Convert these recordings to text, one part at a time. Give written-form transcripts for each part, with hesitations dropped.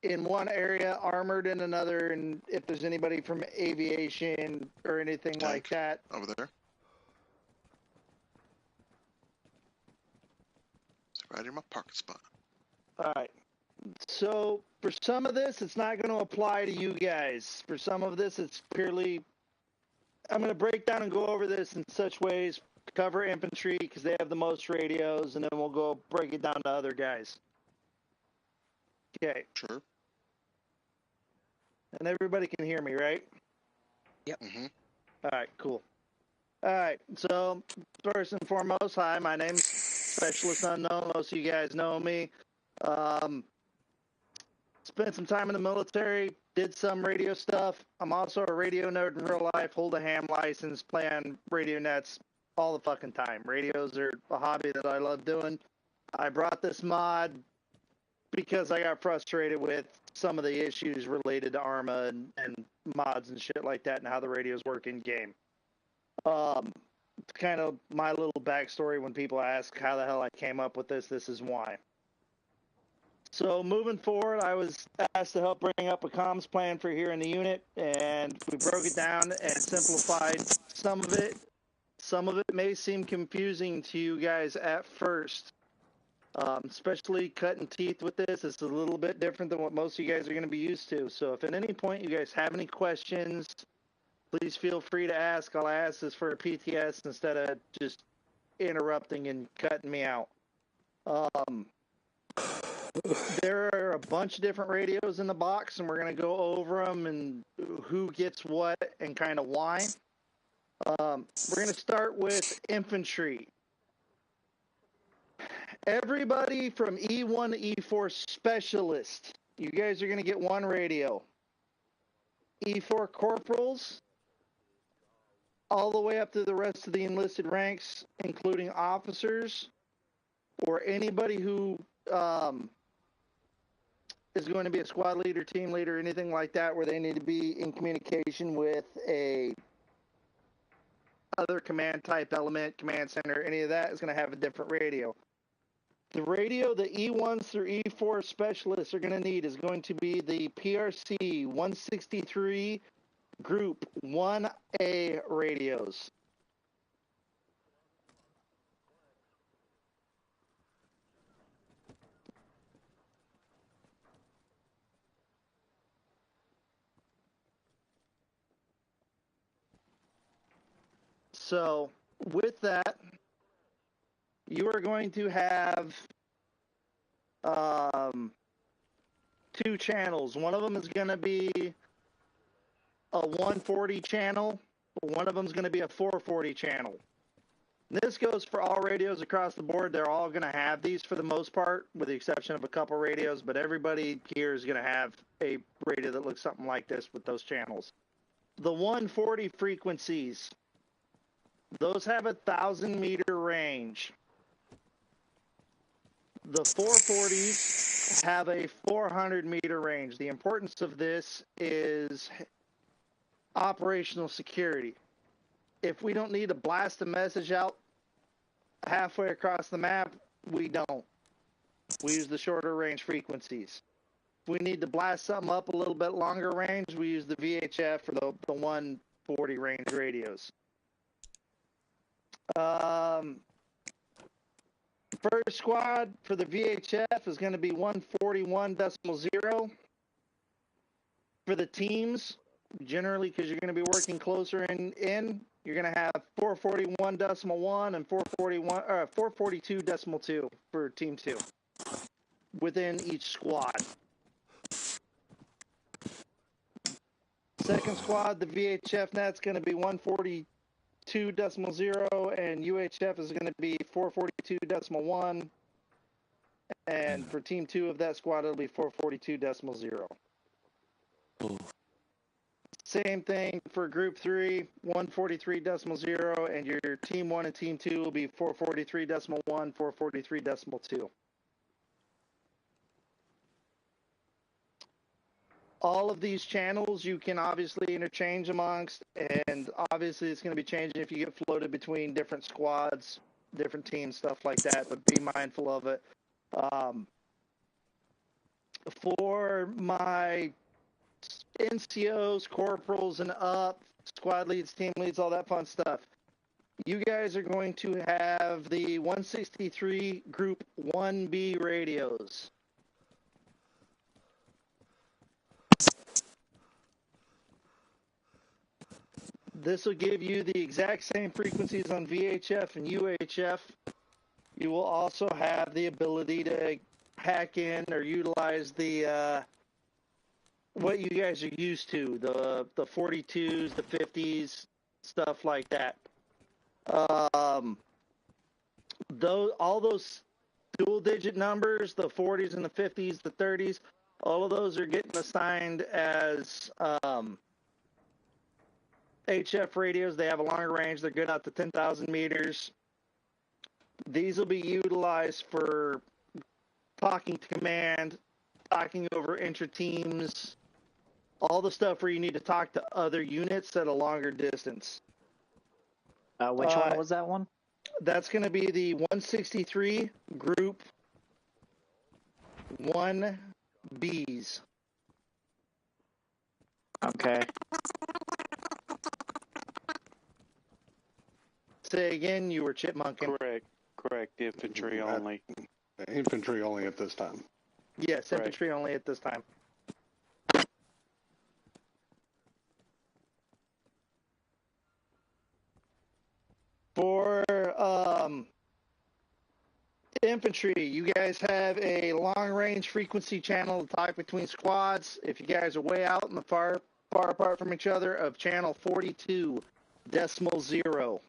in one area, armored in another, and if there's anybody from aviation or anything like that. Over there. It's right in my parking spot. All right. So for some of this, it's not going to apply to you guys. For some of this, it's purely, I'm going to break down and go over this in such ways, cover infantry because they have the most radios, and then we'll go break it down to other guys. Okay. Sure. And everybody can hear me, right? Yep. Mm-hmm. All right, cool. All right, so first and foremost, hi, my name's Specialist Unknown. Most of you guys know me. Spent some time in the military, did some radio stuff. I'm also a radio nerd in real life, hold a ham license, play on radio nets all the fucking time. Radios are a hobby that I love doing. I brought this mod because I got frustrated with some of the issues related to ARMA and mods and shit like that and how the radios work in game. It's kind of my little backstory when people ask how the hell I came up with this. This is why. So moving forward, I was asked to help bring up a comms plan for here in the unit, and we broke it down and simplified some of it. Some of it may seem confusing to you guys at first, especially cutting teeth with this. It's a little bit different than what most of you guys are going to be used to. So if at any point you guys have any questions, please feel free to ask. I'll ask this for a PTS instead of just interrupting and cutting me out. There are a bunch of different radios in the box, and we're going to go over them and who gets what and kind of why. We're going to start with infantry. Everybody from E1 to E4 specialist, you guys are going to get one radio. E4 corporals, all the way up to the rest of the enlisted ranks, including officers or anybody who is going to be a squad leader, team leader, anything like that, where they need to be in communication with a other command type element, command center, any of that is going to have a different radio. The radio the E1s through E4 specialists are going to need is going to be the PRC 163 Group 1A radios. So with that, you are going to have two channels. One of them is going to be a 140 channel. One of them is going to be a 440 channel. This goes for all radios across the board. They're all going to have these for the most part, with the exception of a couple radios, but everybody here is going to have a radio that looks something like this with those channels. The 140 frequencies, those have 1,000-meter range. The 440s have a 400-meter range. The importance of this is operational security. If we don't need to blast a message out halfway across the map, we don't. We use the shorter range frequencies. If we need to blast something up a little bit longer range, we use the VHF or the 140 range radios. First squad for the VHF is going to be 141.0. For the teams, generally, because you're going to be working closer in, you're going to have 441.1 and 442.2 for Team 2 within each squad. Second squad, the VHF net's going to be 142.0 and UHF is going to be 442.1. And for Team 2 of that squad, it'll be 442.0. Same thing for Group 3, 143.0, and your Team 1 and Team 2 will be 443.1, 443.2. All of these channels you can obviously interchange amongst, and obviously it's going to be changing if you get floated between different squads, different teams, stuff like that, but be mindful of it. for my NCOs, corporals, and up, squad leads, team leads, all that fun stuff, you guys are going to have the 163 Group 1B radios. This will give you the exact same frequencies on VHF and UHF. You will also have the ability to hack in or utilize the what you guys are used to, the 42s, the 50s, stuff like that. All those dual digit numbers, the 40s and the 50s, the 30s, all of those are getting assigned as HF radios. They have a longer range. They're good out to 10,000 meters. These will be utilized for talking to command, talking over intra-teams, all the stuff where you need to talk to other units at a longer distance. Which one was that one? That's going to be the 163 Group 1Bs. Okay. Say again, you were chipmunking. Correct. Infantry only. Infantry only at this time. Yes, infantry only at this time. For infantry, you guys have a long-range frequency channel to talk between squads. If you guys are way out in the far apart from each other, of channel 42.0.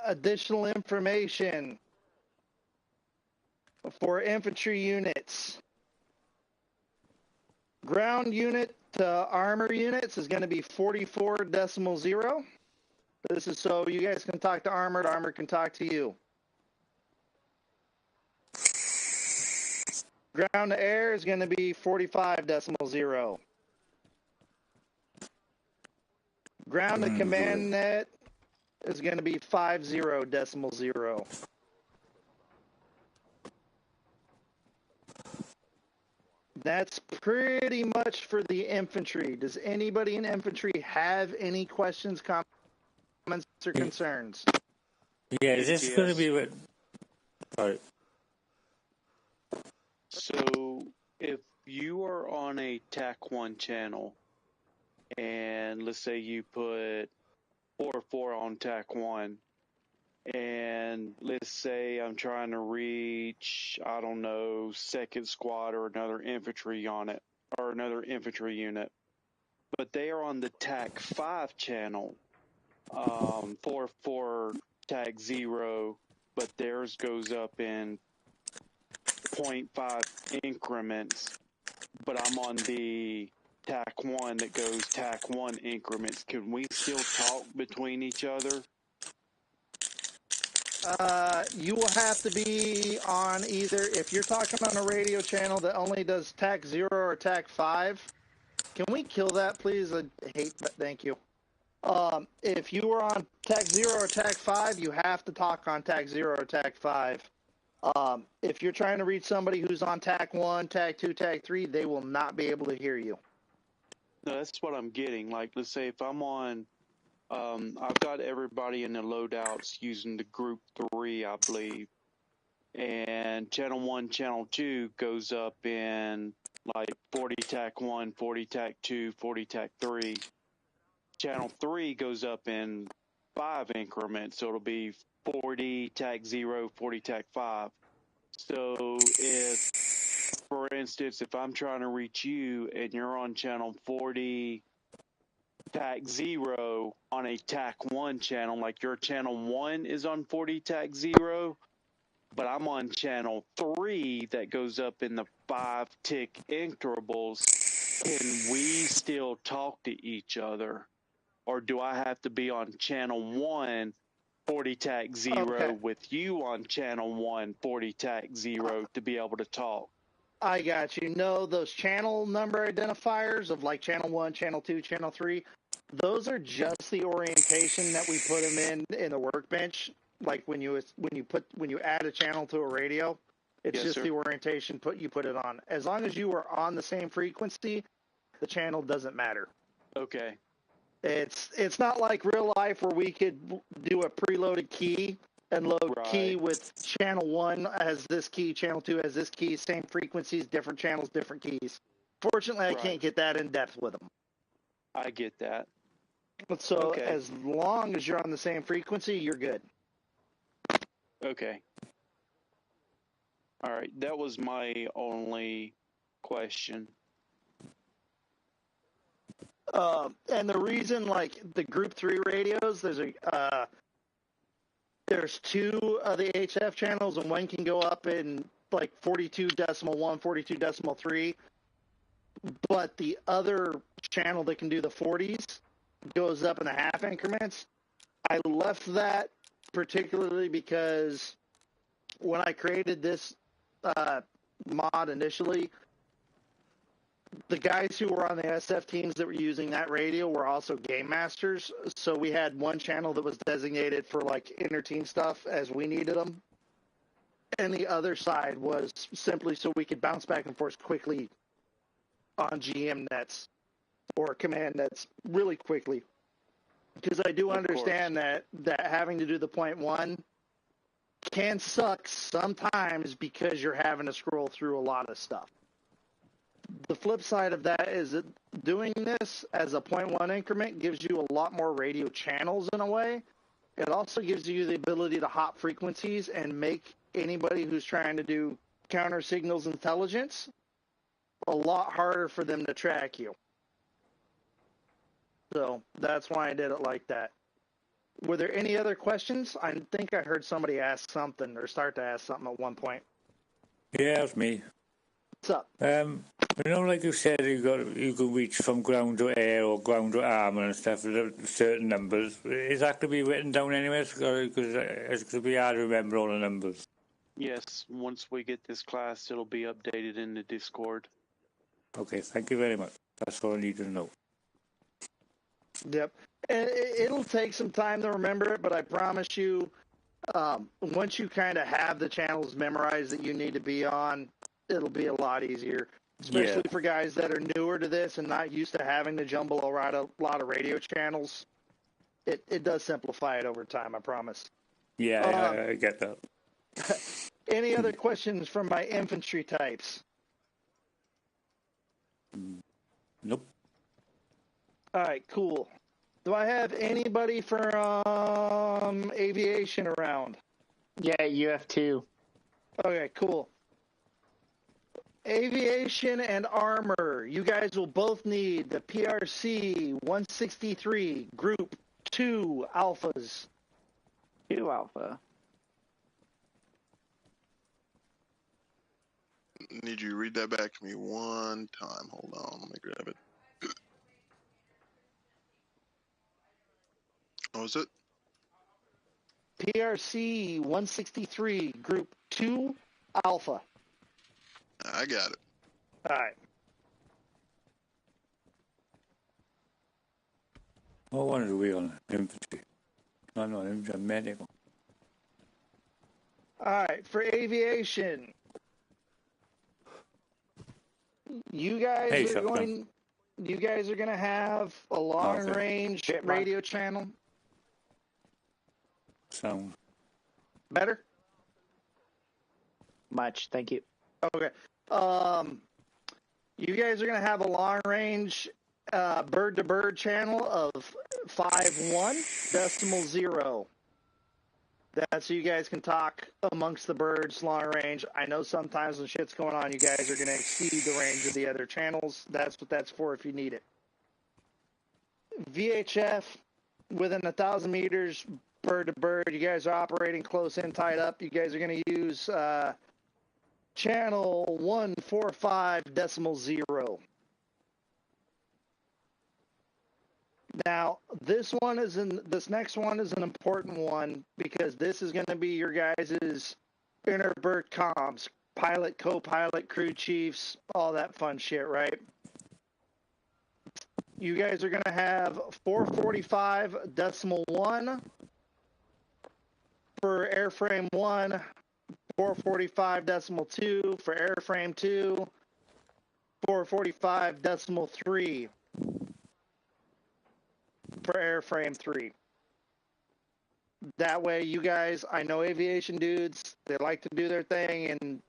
Additional information for infantry units. Ground unit to armor units is going to be 44.0. This is so you guys can talk to armor can talk to you. Ground to air is going to be 45.0. Ground to command net is going to be 50.0. That's pretty much for the infantry. Does anybody in infantry have any questions, comments, or concerns? Yeah, is this going to be what? Sorry. So, if you are on a TAC 1 channel, and let's say you put 4 on TAC 1, and let's say I'm trying to reach, I don't know, 2nd Squad or another infantry on it, or another infantry unit, but they are on the TAC 5 channel, 4 TAC 0, but theirs goes up in 0.5 increments, but I'm on the TAC 1 that goes TAC 1 increments. Can we still talk between each other? You will have to be on either, if you're talking on a radio channel that only does TAC 0 or TAC 5, can we kill that, please? I hate that. Thank you. If you were on TAC 0 or TAC 5, you have to talk on TAC 0 or TAC 5. If you're trying to reach somebody who's on TAC 1, TAC 2, TAC 3, they will not be able to hear you. No, that's what I'm getting. Like, let's say if I'm on, I've got everybody in the loadouts using the Group 3, I believe. And Channel 1, Channel 2 goes up in like 40 TAC 1, 40 TAC 2, 40 TAC 3. Channel 3 goes up in 5 increments, so it'll be 40 TAC 0, 40 TAC 5. So if, for instance, if I'm trying to reach you and you're on channel 40 TAC 0 on a TAC 1 channel, like your channel 1 is on 40 TAC 0, but I'm on channel 3 that goes up in the 5 tick intervals, can we still talk to each other? Or do I have to be on channel 1, 40 TAC 0 with you on channel 1, 40 TAC 0 to be able to talk? I got you. No, those channel number identifiers of like channel 1, channel 2, channel 3, those are just the orientation that we put them in the workbench. Like when you add a channel to a radio, it's Yes, just sir. the orientation you put it on. As long as you are on the same frequency, the channel doesn't matter. Okay. It's not like real life where we could do a preloaded key and load key Right. with channel 1 has this key, channel 2 has this key, same frequencies, different channels, different keys. Fortunately, I can't get that in depth with them. I get that. So Okay. as long as you're on the same frequency, you're good. Okay. All right. That was my only question. And the reason, like the Group 3 radios, there's 2 of the HF channels, and one can go up in like 42.1, 42.3. But the other channel that can do the 40s goes up in the half increments. I left that particularly because when I created this mod initially, the guys who were on the SF teams that were using that radio were also game masters. So we had one channel that was designated for like inter-team stuff as we needed them. And the other side was simply so we could bounce back and forth quickly on GM nets or command nets really quickly. Because I do understand that having to do the 0.1 can suck sometimes because you're having to scroll through a lot of stuff. The flip side of that is that doing this as a 0.1 increment gives you a lot more radio channels in a way. It also gives you the ability to hop frequencies and make anybody who's trying to do counter signals intelligence a lot harder for them to track you. So that's why I did it like that. Were there any other questions? I think I heard somebody ask something or start to ask something at one point. Yeah, it's me. What's up? You know, like you said, you could reach from ground to air or ground to armor and stuff with certain numbers. Is that to be written down anyway? Because it's to be hard to remember all the numbers. Yes. Once we get this class, it'll be updated in the Discord. Okay, thank you very much. That's all I need to know. Yep. And it'll take some time to remember it, but I promise you, once you kind of have the channels memorized that you need to be on, it'll be a lot easier. Especially for guys that are newer to this and not used to having to jumble around a lot of radio channels. It does simplify it over time, I promise. Yeah, I get that. Any other questions from my infantry types? Nope. All right, cool. Do I have anybody from aviation around? Yeah, you have 2. Okay, cool. Aviation and armor. You guys will both need the PRC 163 Group 2 Alphas. 2 Alpha. Need you to read that back to me one time. Hold on, let me grab it. What was it? PRC 163 Group 2 Alpha. I got it. All right. What one are we on? Infantry. No, infantry, medical. All right, for aviation, you guys are going to have a long-range radio channel. Sound. Better? Much, thank you. Okay. You guys are going to have a long-range bird-to-bird channel of 51.0. That's so you guys can talk amongst the birds long range. I know sometimes when shit's going on, you guys are going to exceed the range of the other channels. That's what that's for if you need it. VHF, within 1,000 meters, bird to bird, you guys are operating close in, tied up. You guys are going to use channel 145.0. Now, this next one is an important one because this is going to be your guys' interbird comms, pilot, co-pilot, crew chiefs, all that fun shit, right? you guys are going to have 445.1 for airframe 1, 445.2 for airframe 2, 445.3 for airframe 3. That way, you guys, I know aviation dudes, they like to do their thing, and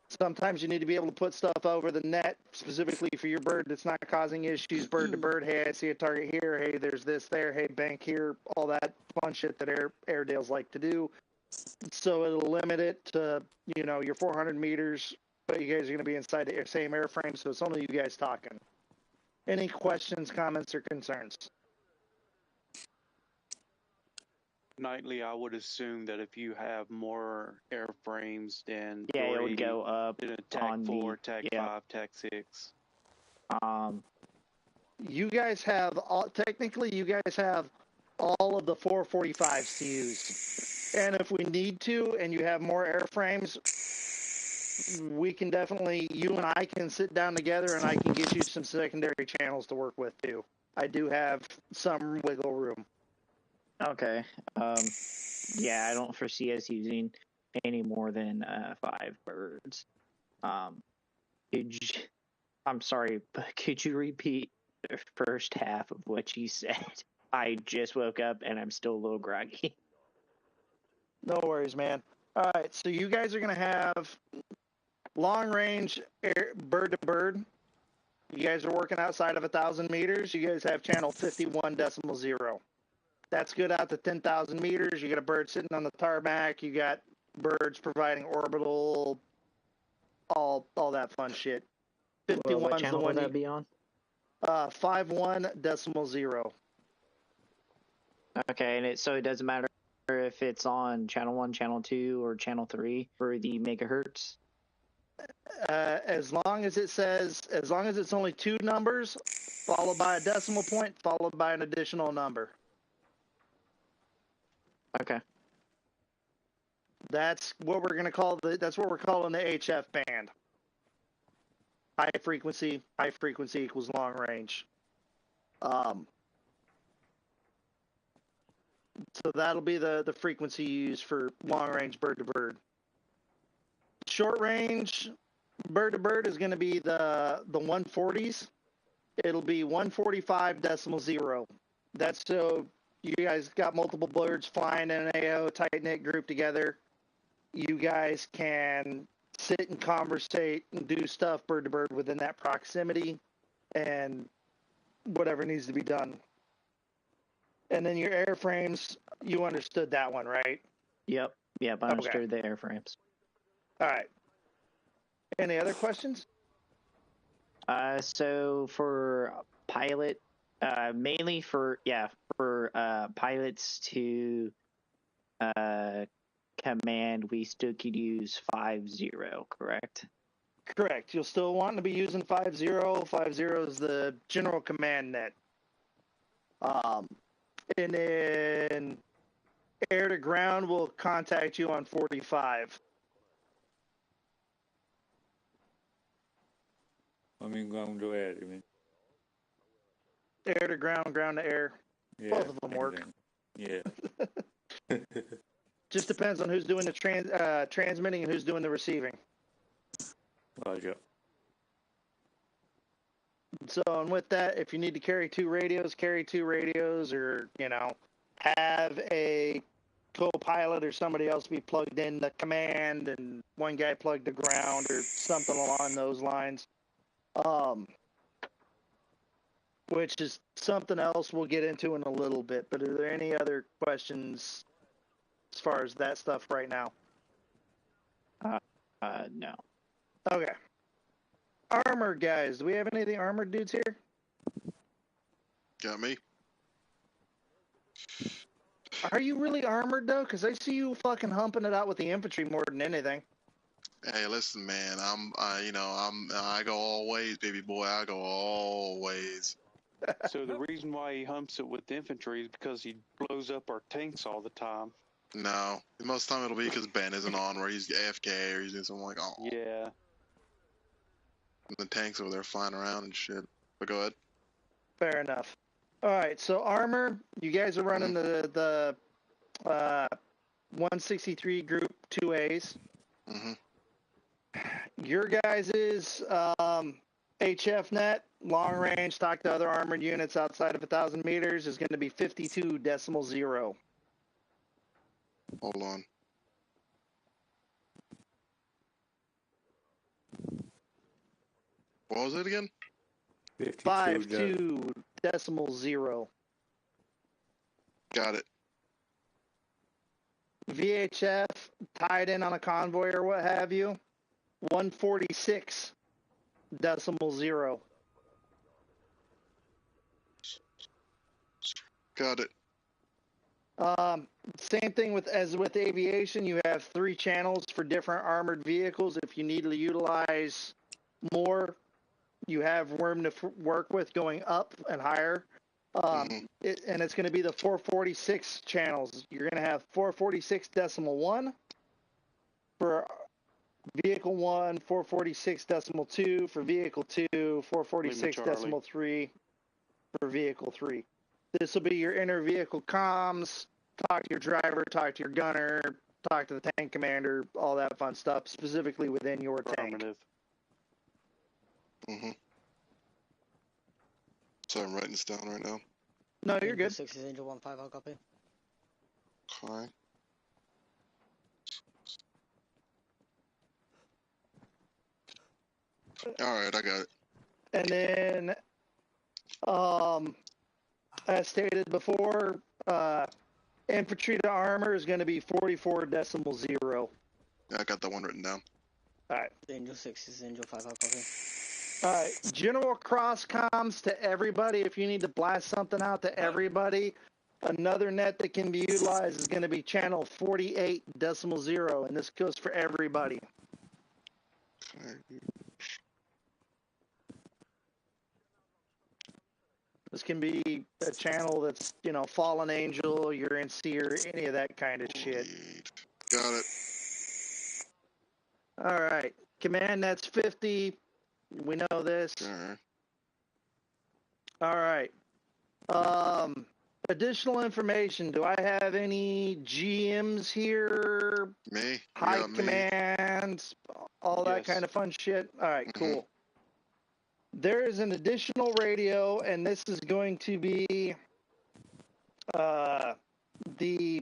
sometimes you need to be able to put stuff over the net specifically for your bird that's not causing issues, bird to bird. Hey, I see a target here. Hey, there's this there. Hey, bank here. All that fun shit that Airedales like to do. So it'll limit it to, your 400 meters, but you guys are going to be inside the same airframe, so it's only you guys talking. Any questions, comments, or concerns? Nightly, I would assume that if you have more airframes than Yeah, it 3, would go up then TAC on 4, the TAC yeah. 5, TAC 6. You guys have technically you guys have all of the 445s to use, and if we need to, and you have more airframes, we can definitely, you and I can sit down together, and I can get you some secondary channels to work with too. I do have some wiggle room. Okay. Yeah, I don't foresee us using any more than 5 birds. I'm sorry, but could you repeat the first half of what you said? I just woke up and I'm still a little groggy. No worries, man. All right, so you guys are going to have long range bird to bird. You guys are working outside of 1,000 meters. You guys have channel 51.0. That's good out to 10,000 meters. You got a bird sitting on the tarmac. You got birds providing orbital, all that fun shit. 51's what channel the one will that be on? 51.0. Okay, and so it doesn't matter if it's on channel 1, channel 2, or channel 3 for the megahertz? As long as it's only 2 numbers, followed by a decimal point, followed by an additional number. Okay. That's what we're going to call that's what we're calling the HF band. High frequency equals long range. So that'll be the frequency used for long range bird to bird. Short range bird to bird is going to be the 140s. It'll be 145.0. That's so you guys got multiple birds flying in an AO tight knit group together. You guys can sit and conversate and do stuff bird to bird within that proximity and whatever needs to be done. And then your airframes, you understood that one, right? Yep, I understood the airframes. All right. Any other questions? So for pilot, mainly for pilots to command, we still could use 50, correct? Correct. You'll still want to be using 50. 50 is the general command net. And then air to ground will contact you on 45. I mean, ground to air, you mean? Air to ground, ground to air. Yeah, Both of them work. Yeah. Just depends on who's doing the transmitting and who's doing the receiving. Roger. So, and with that, if you need to carry 2 radios, or, have a co-pilot or somebody else be plugged in the command and one guy plugged to ground or something along those lines. Which is something else we'll get into in a little bit. But are there any other questions as far as that stuff right now? No. Okay. Armor guys, do we have any of the armored dudes here? Got me. Are you really armored though? Because I see you fucking humping it out with the infantry more than anything. Hey, listen, man. I go all ways, baby boy. I go all ways. So the reason why he humps it with infantry is because he blows up our tanks all the time. No, most of the time it'll be because Ben isn't on, where he's AFK or he's doing something like, oh. Yeah. The tanks over there flying around and shit. But go ahead. Fair enough. All right, so armor, you guys are running the 163 group 2As. Mm-hmm. Your guys' HF net, long range, talk to other armored units outside of 1,000 meters, is going to be 52.0. Hold on. What was it again? 52.0. Got it. VHF tied in on a convoy or what have you, 146.0. Got it. Same thing with aviation. You have 3 channels for different armored vehicles. If you need to utilize more, you have room to work with going up and higher. And it's going to be the 446 channels. You're going to have 446.1 for vehicle 1, 446.2 for vehicle 2, 446.3 for vehicle 3. This will be your inter-vehicle comms, talk to your driver, talk to your gunner, talk to the tank commander, all that fun stuff, specifically within your tank. Mm-hmm. So I'm writing this down right now. No, you're good. 6 is Angel 1-5, I'll copy. Okay. All right, I got it. And then, as stated before, infantry to armor is going to be 44.0. Yeah, I got that one written down. All right. Angel 6 is Angel 5, I'll copy. All right. General cross comms to everybody. If you need to blast something out to everybody, another net that can be utilized is going to be channel 48.0, and this goes for everybody. Okay. This can be a channel that's, Fallen Angel, Urine Seer, any of that kind of shit. Got it. All right. Command net's 50. We know this. All right. Additional information. Do I have any GMs here? Me? High commands, all that kind of fun shit? All right, cool. There is an additional radio, and this is going to be the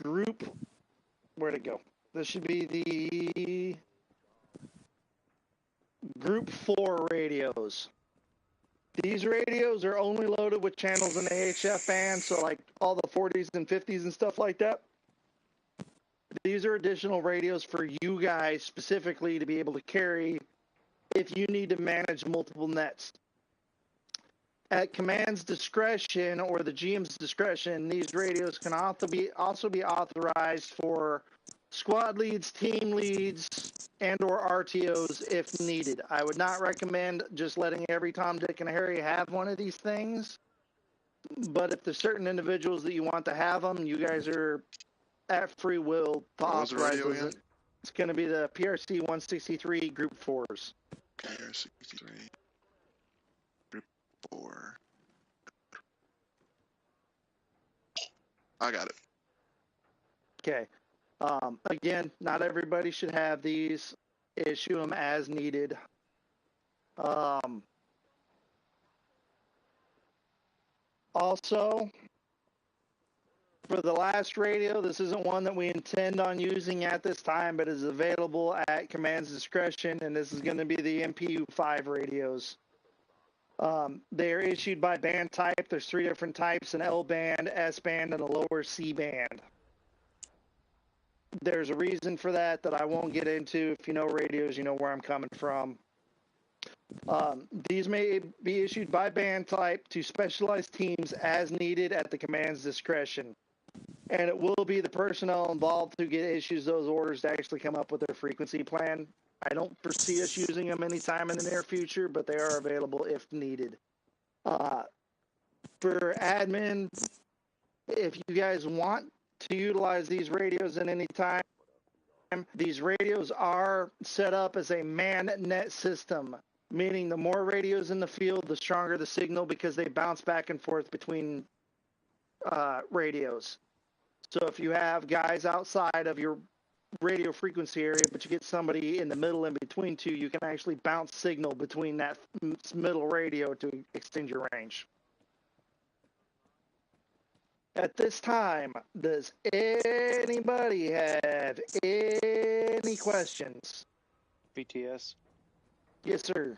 group. Where'd it go? This should be the Group 4 radios. These radios are only loaded with channels in the AHF band, so like all the 40s and 50s and stuff like that. These are additional radios for you guys specifically to be able to carry if you need to manage multiple nets. At command's discretion or the GM's discretion, these radios can also be authorized for squad leads, team leads, and or RTOs if needed. I would not recommend just letting every Tom, Dick, and Harry have one of these things. But if there's certain individuals that you want to have them, you guys are at free will to authorize those. It's going to be the PRC 163 Group 4s. PRC 63 Group 4. I got it. Okay. Again, not everybody should have these. Issue them as needed. Also, for the last radio, this isn't one that we intend on using at this time, but is available at command's discretion, and this is going to be the MPU-5 radios. They are issued by band type. There's 3 different types, an L band, S band, and a lower C band. There's a reason for that I won't get into. If you know radios, you know where I'm coming from. These may be issued by band type to specialized teams as needed at the command's discretion. And it will be the personnel involved who issues those orders to actually come up with their frequency plan. I don't foresee us using them anytime in the near future, but they are available if needed. For admin, if you guys want to utilize these radios at any time, these radios are set up as a man net system, meaning the more radios in the field, the stronger the signal because they bounce back and forth between radios. So if you have guys outside of your radio frequency area, but you get somebody in the middle in between two, you can actually bounce signal between that middle radio to extend your range. At this time, does anybody have any questions? BTS. Yes, sir.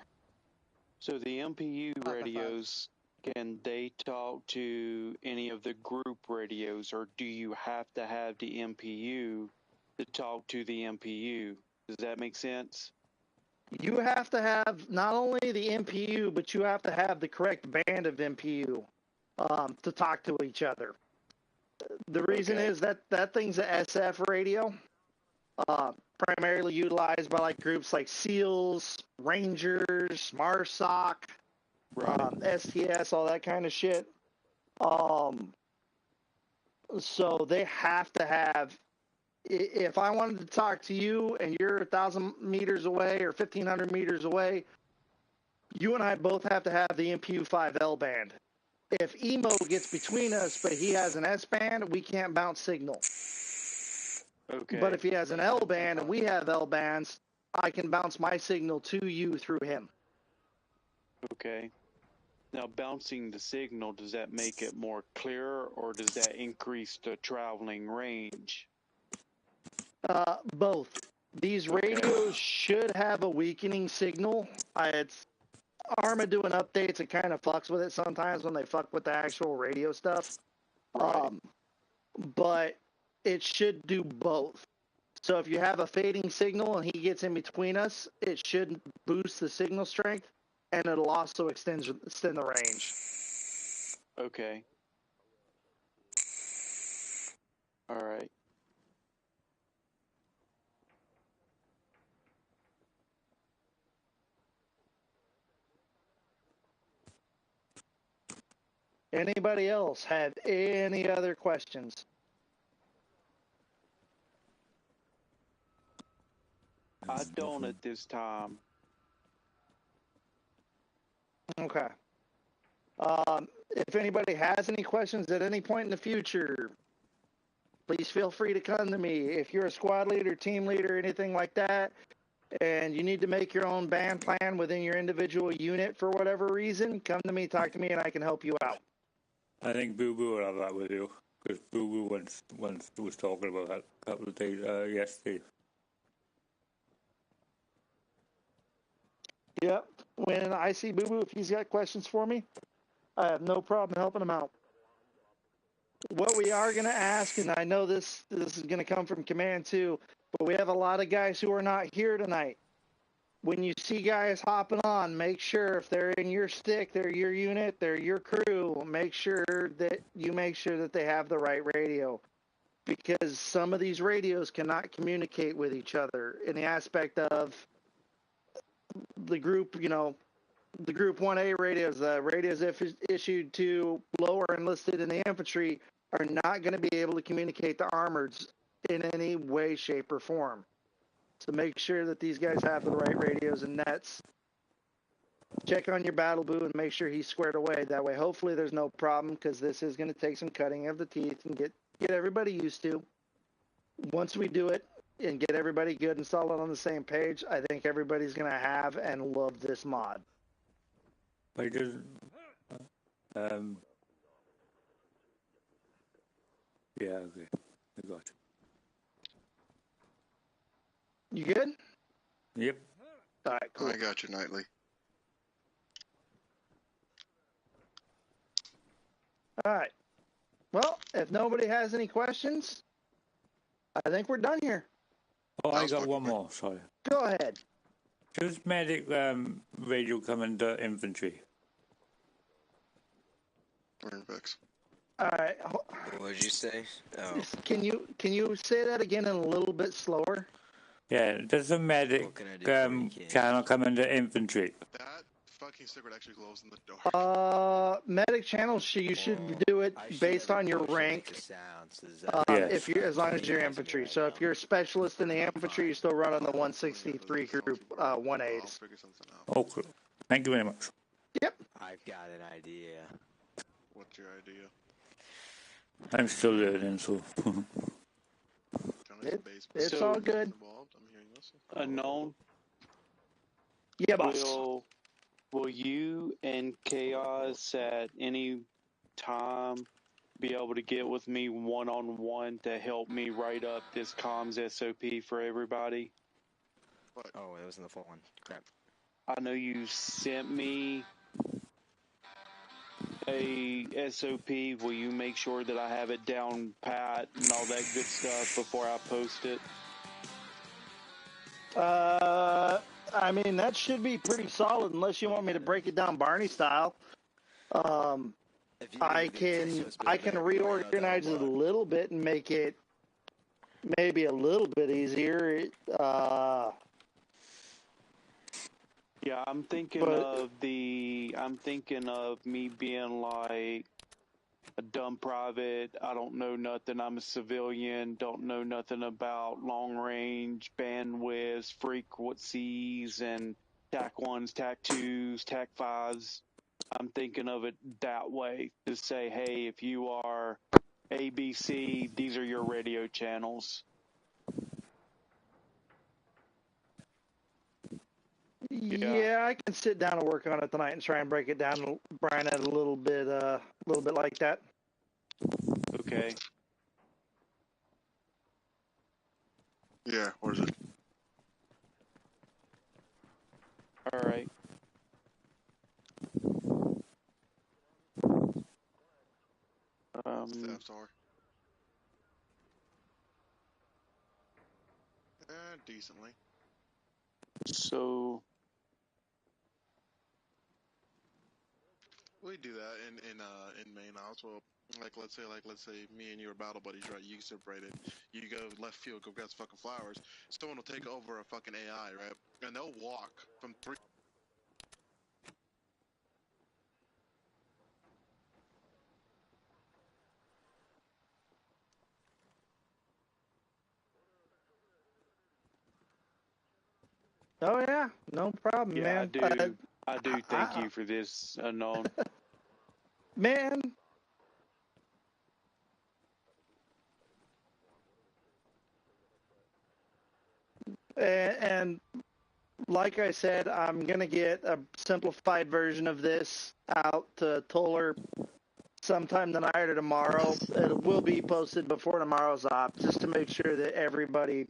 So the MPU radios, can they talk to any of the group radios, or do you have to have the MPU to talk to the MPU? Does that make sense? You have to have not only the MPU, but you have to have the correct band of MPU to talk to each other. The reason is that thing's a SF radio, primarily utilized by like groups like SEALs, Rangers, MARSOC, STS, all that kind of shit. So they have to have. If I wanted to talk to you and you're 1,000 meters away or 1,500 meters away, you and I both have to have the MPU-5 L band. If Emo gets between us, but he has an S band, we can't bounce signal. Okay. But if he has an L band and we have L bands, I can bounce my signal to you through him. Okay. Now, bouncing the signal, does that make it more clear, or does that increase the traveling range? Both. These radios should have a weakening signal. It's ARMA doing updates. It kind of fucks with it sometimes when they fuck with the actual radio stuff. Right. But it should do both. So if you have a fading signal and he gets in between us, it should boost the signal strength, and it'll also extend the range. Okay. All right. Anybody else have any other questions? I don't at this time. Okay. If anybody has any questions at any point in the future, please feel free to come to me. If you're a squad leader, team leader, anything like that, and you need to make your own band plan within your individual unit for whatever reason, come to me, talk to me, and I can help you out. I think Boo Boo will have that with you, because Boo Boo once was talking about that a couple of days yesterday. Yep. When I see Boo Boo, if he's got questions for me, I have no problem helping him out. What we are going to ask, and I know this is going to come from Command too, but we have a lot of guys who are not here tonight. When you see guys hopping on, make sure if they're in your stick, they're your unit, they're your crew, make sure that they have the right radio. Because some of these radios cannot communicate with each other in the aspect of the group, the Group 1A radios, the radios issued to lower enlisted in the infantry are not going to be able to communicate to armoreds in any way, shape, or form. So make sure that these guys have the right radios and nets. Check on your battle boo and make sure he's squared away. That way, hopefully there's no problem, because this is going to take some cutting of the teeth and get everybody used to. Once we do it and get everybody good and solid on the same page, I think everybody's going to have and love this mod. I just, yeah, okay, I got You good? you. Yep. All right, cool. I got you, Nightly. All right. Well, if nobody has any questions, I think we're done here. Oh, That I was got fucking one quick. more, sorry. Go ahead. Does medic radio come under infantry? Fix. All right. What did you say? Oh, Can you say that again in a little bit slower? Yeah, does the medic What can I do for you, kid? channel come under infantry? That fucking cigarette actually glows in the dark. Medic channels, you should do it based on your rank. Yes. As long as you're infantry. So if you're a specialist in the infantry, you still run on the 163 group 1As. I'll figure something out. Okay. Thank you very much. I've got an idea. What's your idea? I'm still learning, so. It's So- all good. Involved. I'm hearing this. Unknown. Yeah, boss. Will you and Chaos at any time be able to get with me one-on-one to help me write up this comms SOP for everybody? Oh, it was in the full one. Crap. I know you sent me a SOP. Will you make sure that I have it down pat and all that good stuff before I post it? I mean, that should be pretty solid unless you want me to break it down Barney style. If you I do text can us, we'll make- reorganize it a little bit and make it maybe a little bit easier. Yeah, I'm thinking of me being like a dumb private. I don't know nothing. I'm a civilian. Don't know nothing about long range, bandwidths, frequencies, and TAC 1s, TAC 2s, TAC 5s. I'm thinking of it that way to say, hey, if you are ABC, these are your radio channels. Yeah, I can sit down and work on it tonight and try and break it down, Brian, at a little bit like that. Okay. Yeah, where's it? All right. Staff tower. Decently. So We do that in main house. Well, let's say me and you are battle buddies, right? You separated. You go left field, go grab some fucking flowers. Someone will take over a fucking AI, right? And they'll walk from 3. Oh yeah, no problem, yeah, man. I do thank you for this, Unknown. Man. And like I said, I'm going to get a simplified version of this out to Toller sometime tonight or tomorrow. It will be posted before tomorrow's op, just to make sure that everybody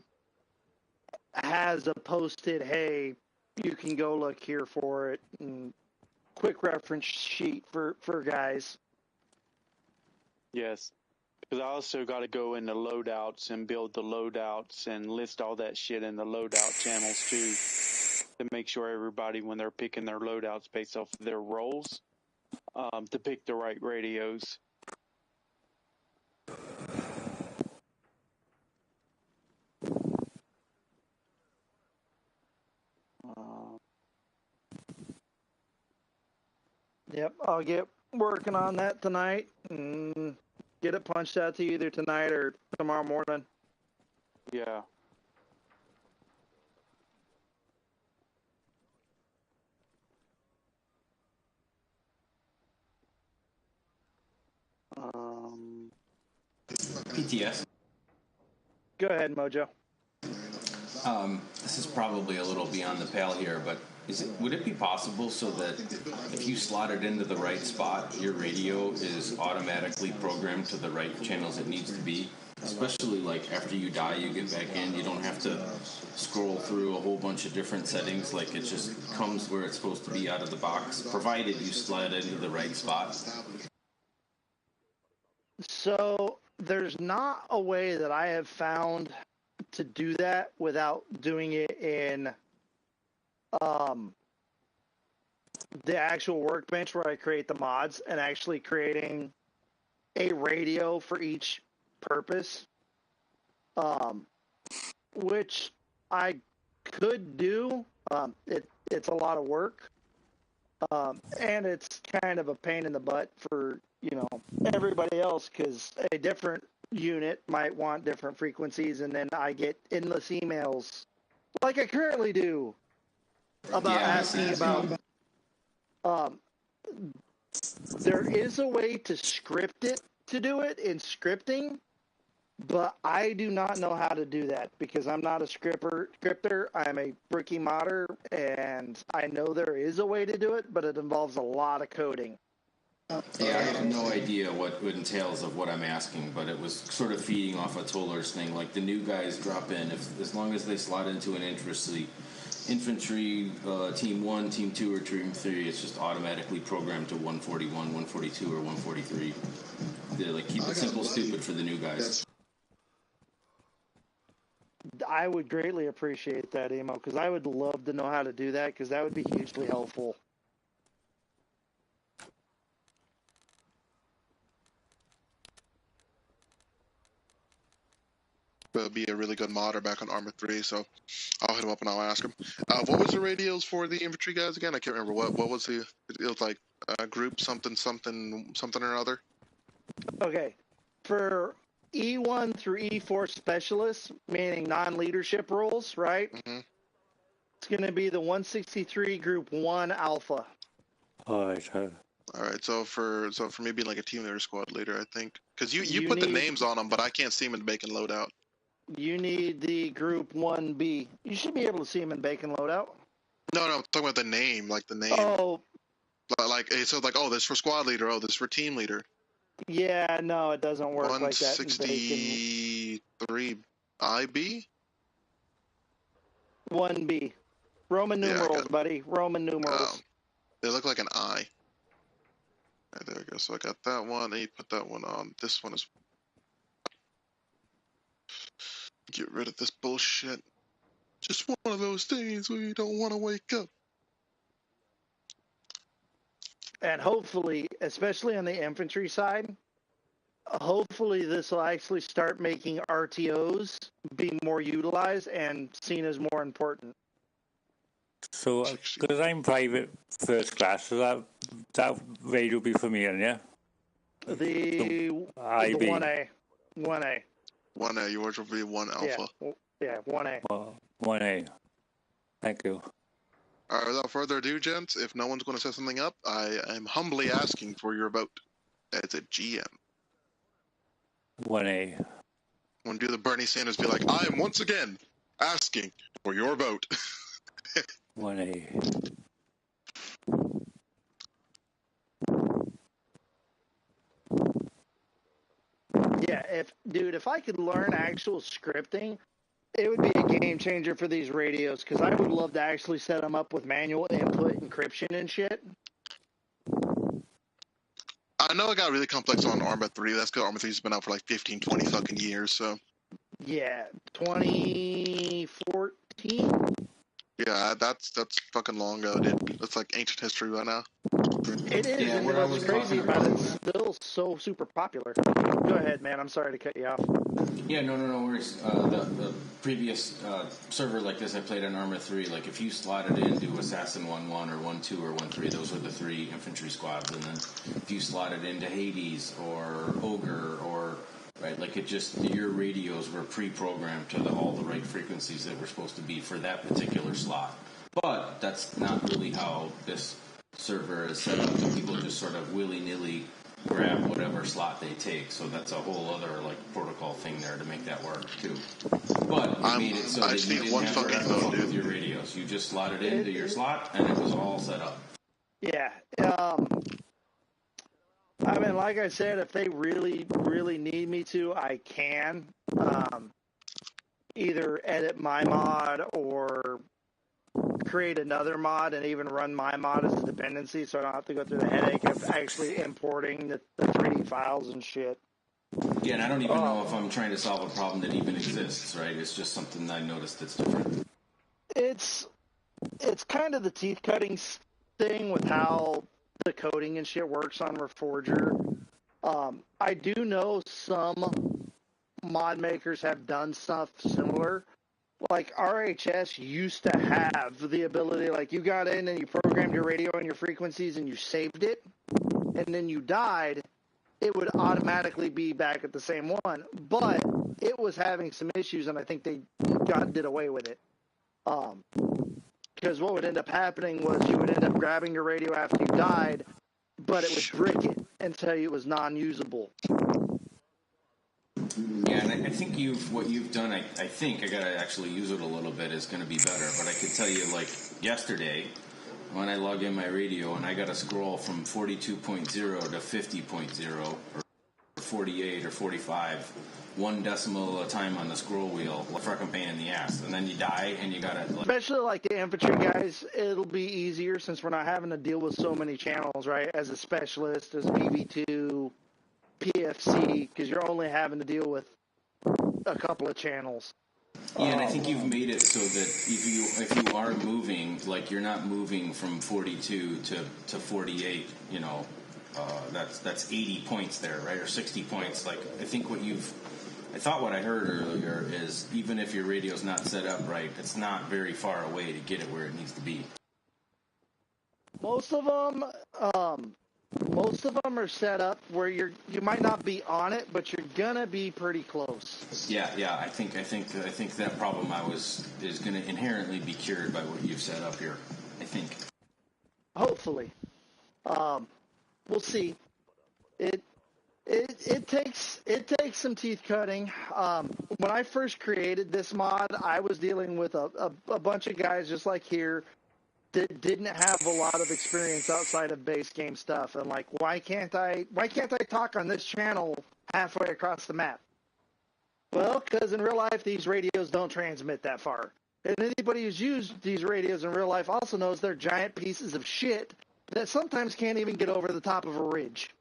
has a posted, hey, you can go look here for it, and quick reference sheet for guys. Yes. Because I also got to go into loadouts and build the loadouts and list all that shit in the loadout channels too, to make sure everybody, when they're picking their loadouts based off of their roles, to pick the right radios. Yep, I'll get working on that tonight and get it punched out to you either tonight or tomorrow morning. Yeah. PTS. Go ahead, Mojo. This is probably a little beyond the pale here, but would it be possible so that if you slot it into the right spot, your radio is automatically programmed to the right channels it needs to be? Especially like after you die, you get back in, you don't have to scroll through a whole bunch of different settings. Like it just comes where it's supposed to be out of the box, provided you slide it into the right spot. So there's not a way that I have found to do that without doing it in the actual workbench where I create the mods and actually creating a radio for each purpose, which I could do. It's a lot of work, and it's kind of a pain in the butt for everybody else, because a different unit might want different frequencies, and then I get endless emails like I currently do about asking about There is a way to script it, to do it in scripting, but I do not know how to do that because I'm not a scripter. I'm a rookie modder, and I know there is a way to do it, but it involves a lot of coding. Yeah, I have no idea what it entails of what I'm asking, but it was sort of feeding off a Toller's thing. Like the new guys drop in, as long as they slot into an infantry team 1, team 2, or team 3, it's just automatically programmed to 141, 142, or 143. They like keep it simple, stupid for the new guys. I would greatly appreciate that, Emo, because I would love to know how to do that, because that would be hugely helpful. Be a really good modder back on Armor 3, so I'll hit him up and I'll ask him. What was the radios for the infantry guys again? I can't remember. What was the? It was like group something or other. Okay, for E1 through E4 specialists, meaning non-leadership roles, right? Mm-hmm. It's going to be the 163 Group 1 Alpha. All right. All right, so for me being like a team leader, squad leader, I think, because you put the names on them, but I can't see them in Bacon Loadout. You need the Group 1B. You should be able to see them in Bacon Loadout. No, I'm talking about the name, like the name. Oh. Like, so like, oh, this for squad leader, oh, this for team leader. Yeah, no, it doesn't work like that in Bacon. 163 IB? 1B. Roman numerals, buddy. Roman numerals. They look like an I. Right, there we go. So I got that one. Then you put that one on. This one is. Get rid of this bullshit. Just one of those days where you don't want to wake up. And hopefully, especially on the infantry side, hopefully this will actually start making RTOs be more utilized and seen as more important. So, because I'm private first class, so that rate will be for me, yeah? The 1A. 1A. 1A, yours will be 1 Alpha. Yeah, 1A. 1A. Thank you. All right, without further ado, gents, if no one's going to set something up, I am humbly asking for your vote as a GM. 1A. When do the Bernie Sanders be like, I am once again asking for your vote. 1A. Yeah, if I could learn actual scripting, it would be a game changer for these radios, because I would love to actually set them up with manual input encryption and shit. I know it got really complex on ARMA 3. That's because ARMA 3's been out for like 15, 20 fucking years, so. Yeah, 2014? Yeah, that's fucking long ago, dude. That's like ancient history right now. It is, Yeah, and what's crazy about it, it's still so super popular. Go ahead, man. I'm sorry to cut you off. Yeah, no worries. The previous server like this I played on Arma 3, like if you slotted into Assassin 1-1 or 1-2 or 1-3, those were the 3 infantry squads, and then if you slotted into Hades or Ogre or, right, like it just, your radios were pre-programmed to all the right frequencies that were supposed to be for that particular slot. But that's not really how this server is set up. People just sort of willy-nilly grab whatever slot they take, so that's a whole other like protocol thing there to make that work too. But you made it so that you didn't have to fuck with your radios. You just slotted into your slot, and it was all set up. Yeah. I mean, like I said, if they really, really need me to, I can either edit my mod or create another mod and even run my mod as a dependency, so I don't have to go through the headache of actually importing the 3D files and shit. Yeah, and I don't even know if I'm trying to solve a problem that even exists, right? It's just something I noticed that's different. It's kind of the teeth cutting thing with how the coding and shit works on Reforger. I do know some mod makers have done stuff similar. Like RHS used to have the ability, like you got in and you programmed your radio and your frequencies and you saved it, and then you died, it would automatically be back at the same one. But it was having some issues, and I think they did away with it. Because what would end up happening was you would end up grabbing your radio after you died, but it would brick it and tell you it was non-usable. Yeah, and I think what you've done, I think I gotta actually use it a little bit, is gonna be better. But I could tell you, like yesterday, when I log in my radio and I gotta scroll from 42.0 to 50.0 or 48 or 45, 1 decimal at a time on the scroll wheel, a fucking pain in the ass. And then you die and you gotta. Especially like the infantry guys, it'll be easier since we're not having to deal with so many channels, right? As a specialist, as PV2, PFC, because you're only having to deal with a couple of channels. Yeah, and I think you've made it so that if you are moving, like you're not moving from 42 to 48, you know, that's 80 points there, right, or 60 points. Like I thought what I heard earlier is even if your radio's not set up right, it's not very far away to get it where it needs to be. Most of them are set up where you might not be on it, but you're gonna be pretty close. Yeah. I think that problem is gonna inherently be cured by what you've set up here. I think. Hopefully, we'll see. It takes some teeth cutting. When I first created this mod, I was dealing with a bunch of guys just like here that didn't have a lot of experience outside of base game stuff, and like, why can't I talk on this channel halfway across the map? Well, because in real life these radios don't transmit that far, and anybody who's used these radios in real life also knows they're giant pieces of shit that sometimes can't even get over the top of a ridge.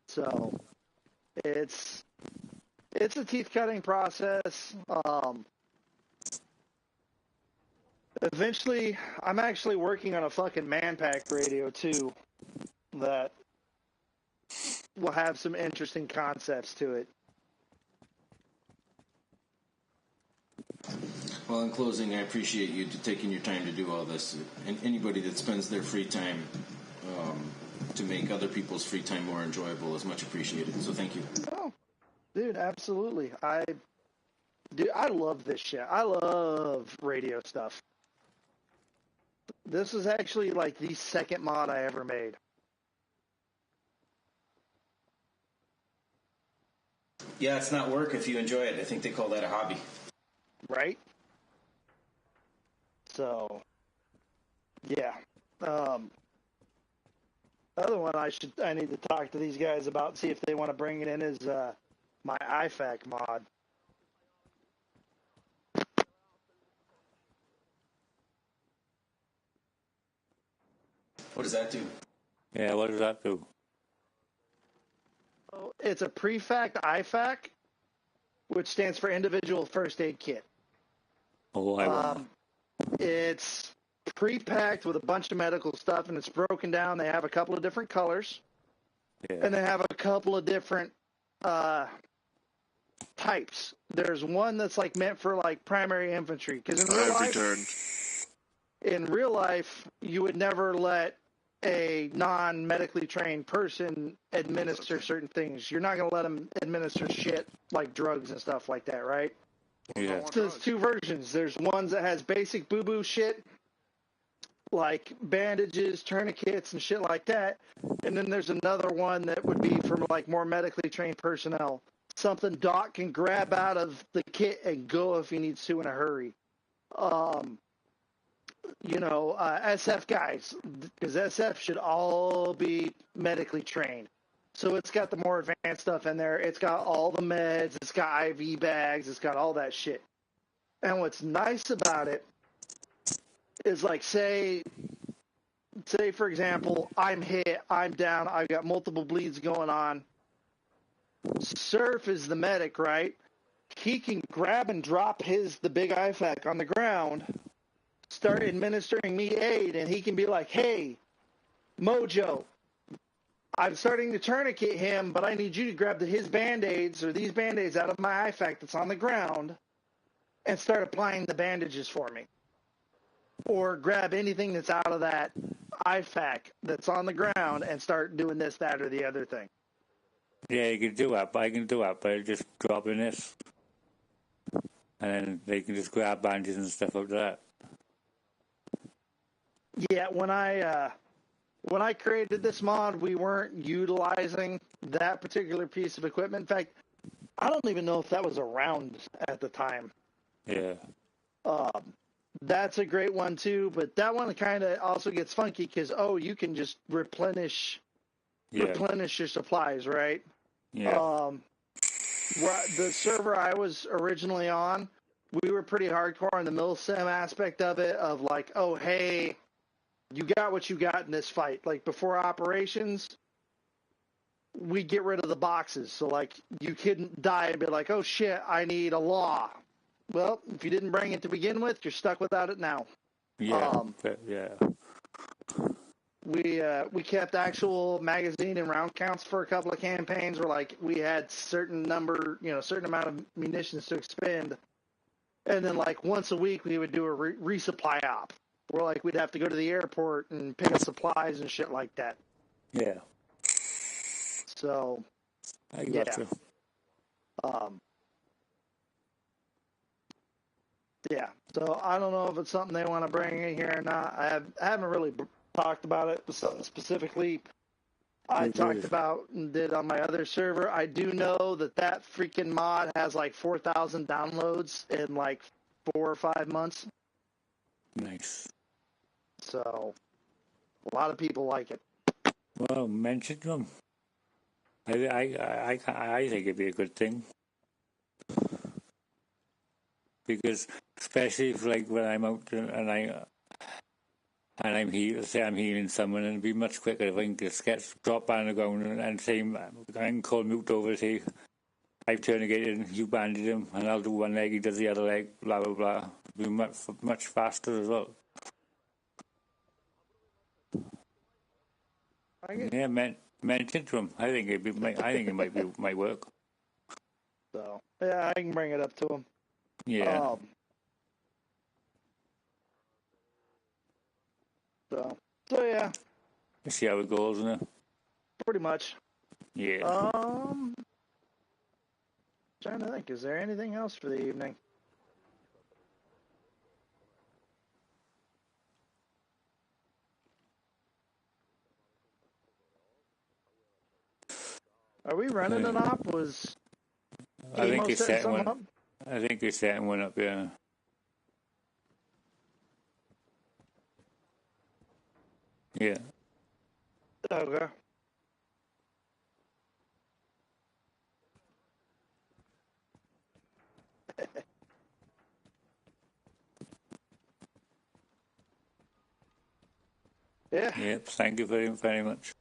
So it's a teeth cutting process. Eventually, I'm actually working on a fucking man-pack radio too that will have some interesting concepts to it. Well, in closing, I appreciate you taking your time to do all this. And anybody that spends their free time to make other people's free time more enjoyable is much appreciated. So thank you. Oh, dude, absolutely. I love this shit. I love radio stuff. This is actually like the second mod I ever made. Yeah, it's not work if you enjoy it. I think they call that a hobby. Right? So, yeah. Other one I need to talk to these guys about, see if they want to bring it in, is my IFAC mod. What does that do? Yeah, what does that do? Oh, it's a prefac IFAC, which stands for Individual First Aid Kit. Oh, It's pre-packed with a bunch of medical stuff, and it's broken down. They have a couple of different colors, and they have a couple of different types. There's one that's like meant for like primary infantry, because in real life, you would never let a non-medically trained person administer certain things. You're not going to let them administer shit like drugs and stuff like that, right? Yeah. So there's two versions. There's ones that has basic boo-boo shit, like bandages, tourniquets, and shit like that. And then there's another one that would be for like more medically trained personnel. Something Doc can grab out of the kit and go if he needs to in a hurry. SF guys, because SF should all be medically trained. So it's got the more advanced stuff in there. It's got all the meds. It's got IV bags. It's got all that shit. And what's nice about it is, like, say for example, I'm hit, I'm down, I've got multiple bleeds going on. Surf is the medic, right? He can grab and drop the big IFAC on the ground, start administering me aid, and he can be like, hey, Mojo, I'm starting to tourniquet him, but I need you to grab his Band-Aids or these Band-Aids out of my IFAC that's on the ground and start applying the bandages for me. Or grab anything that's out of that IFAC that's on the ground and start doing this, that, or the other thing. Yeah, you can do that, but I can do that by just dropping this. and then they can just grab bandits and stuff out of that. Yeah, when I created this mod, we weren't utilizing that particular piece of equipment. In fact, I don't even know if that was around at the time. Yeah. That's a great one too, but that one kind of also gets funky because you can just replenish your supplies, right? Yeah. The server I was originally on, we were pretty hardcore on the milsim aspect of it, of like, oh hey, you got what you got in this fight. Like before operations, we get rid of the boxes. So like you couldn't die and be like, oh shit, I need a law. Well, if you didn't bring it to begin with, you're stuck without it now. Yeah. We kept actual magazine and round counts for a couple of campaigns where like we had certain amount of munitions to expend, and then like once a week we would do a resupply op where like we'd have to go to the airport and pick up supplies and shit like that. Yeah. So I got you. Yeah. So I don't know if it's something they want to bring in here or not. I haven't really talked about it, but something specifically I talked about and did on my other server. I do know that freaking mod has like 4,000 downloads in like 4 or 5 months. Nice. So a lot of people like it. Well, mention them. I think it'd be a good thing. Because especially if, like, when I'm out and I'm healing someone, and it'd be much quicker if I can just drop down the ground and say, I can call mute over, say, I've tourniqueted, you banded him, and I'll do one leg, he does the other leg, blah, blah, blah. It'd be much faster as well. Yeah, mention to him. I think it might work. So yeah, I can bring it up to him. Yeah. So yeah. Let's see how it goes, isn't it? Pretty much. Yeah. Trying to think, is there anything else for the evening? Are we running an op? I think he's setting one up. I think he's setting one up, yeah. Yeah. Okay. Yeah. Yep. Thank you very, very much.